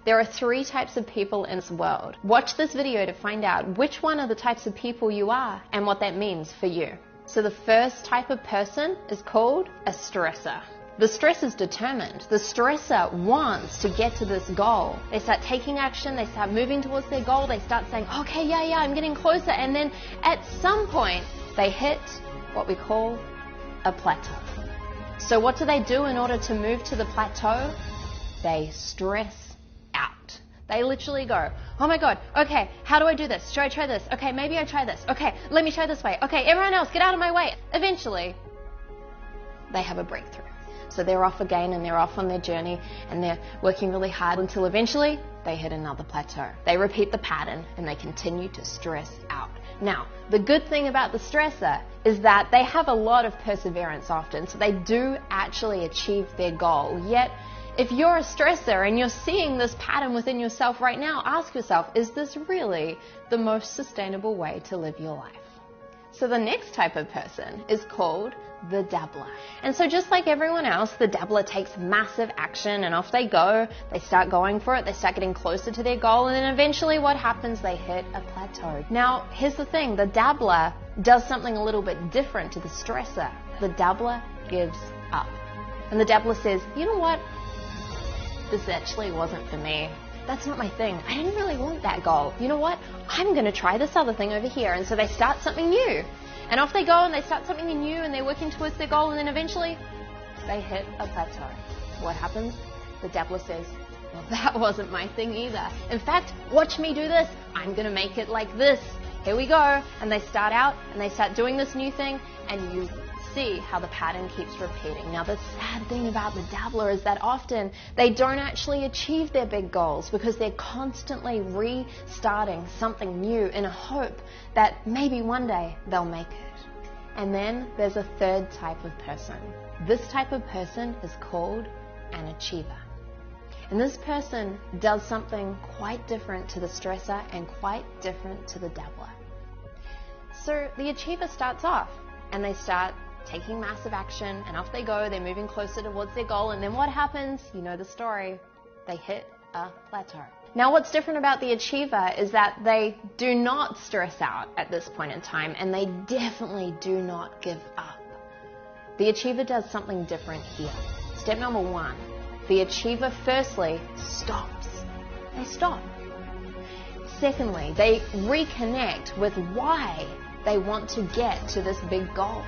There are 3 types of people in this world. Watch this video to find out which one of the types of people you are and what that means for you. So the first type of person is called a stressor. The stressor is determined. The stressor wants to get to this goal. They start taking action, they start moving towards their goal, they start saying, okay, yeah, I'm getting closer. And then at some point, they hit what we call a plateau. So what do they do in order to move to the plateau? They stress out. They literally go, oh my God, okay, how do I do this? Should I try this? Okay, maybe I try this. Okay, let me try this way. Okay, everyone else, get out of my way. Eventually, they have a breakthrough. So they're off again and they're off on their journey and they're working really hard until eventually they hit another plateau. They repeat the pattern and they continue to stress out. Now, the good thing about the stressor is that they have a lot of perseverance often, so they do actually achieve their goal. Yet, if you're a stressor and you're seeing this pattern within yourself right now, ask yourself, is this really the most sustainable way to live your life? So the next type of person is called the dabbler. And so just like everyone else, the dabbler takes massive action and off they go. They start going for it. They start getting closer to their goal. And then eventually what happens? They hit a plateau. Now, here's the thing. The dabbler does something a little bit different to the stressor. The dabbler gives up. And the dabbler says, you know what? This actually wasn't for me. That's not my thing. I didn't really want that goal. You know what? I'm going to try this other thing over here. And so they start something new. And off they go and they start something new and they're working towards their goal and then eventually they hit a plateau. What happens? The dabbler says, well, that wasn't my thing either. In fact, watch me do this. I'm going to make it like this. Here we go. And they start out and they start doing this new thing and you see how the pattern keeps repeating. Now, the sad thing about the dabbler is that often they don't actually achieve their big goals because they're constantly restarting something new in a hope that maybe one day they'll make it. And then there's a third type of person. This type of person is called an achiever. And this person does something quite different to the stressor and quite different to the dabbler. So the achiever starts off and they start taking massive action and off they go, they're moving closer towards their goal, and then what happens? You know the story. They hit a plateau. Now what's different about the achiever is that they do not stress out at this point in time and they definitely do not give up. The achiever does something different here. Step number 1, the achiever firstly stops. They stop. Secondly, they reconnect with why they want to get to this big goal.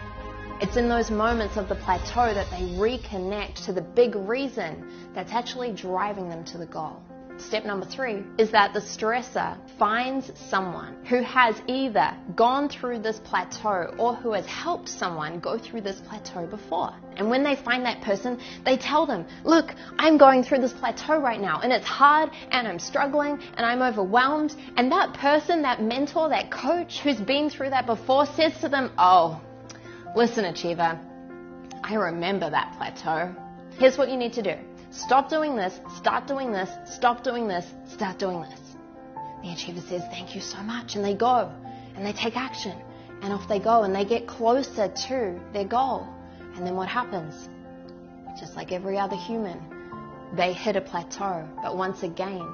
It's in those moments of the plateau that they reconnect to the big reason that's actually driving them to the goal. Step number 3 is that the stressor finds someone who has either gone through this plateau or who has helped someone go through this plateau before. And when they find that person, they tell them, look, I'm going through this plateau right now and it's hard and I'm struggling and I'm overwhelmed. And that person, that mentor, that coach who's been through that before says to them, oh, listen, achiever, I remember that plateau. Here's what you need to do. Stop doing this, start doing this, stop doing this, start doing this. The achiever says, thank you so much. And they go and they take action and off they go and they get closer to their goal. And then what happens? Just like every other human, they hit a plateau. But once again,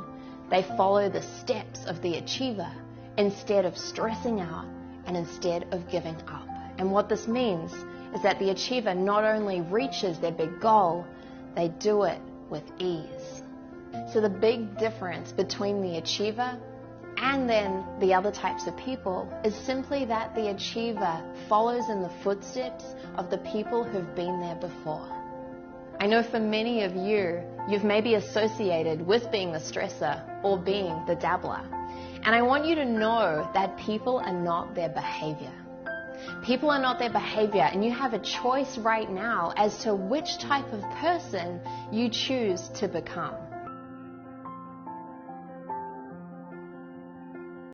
they follow the steps of the achiever instead of stressing out and instead of giving up. And what this means is that the achiever not only reaches their big goal, they do it with ease. So the big difference between the achiever and then the other types of people is simply that the achiever follows in the footsteps of the people who've been there before. I know for many of you, you've maybe associated with being the stressor or being the dabbler. And I want you to know that people are not their behavior. People are not their behavior, and you have a choice right now as to which type of person you choose to become.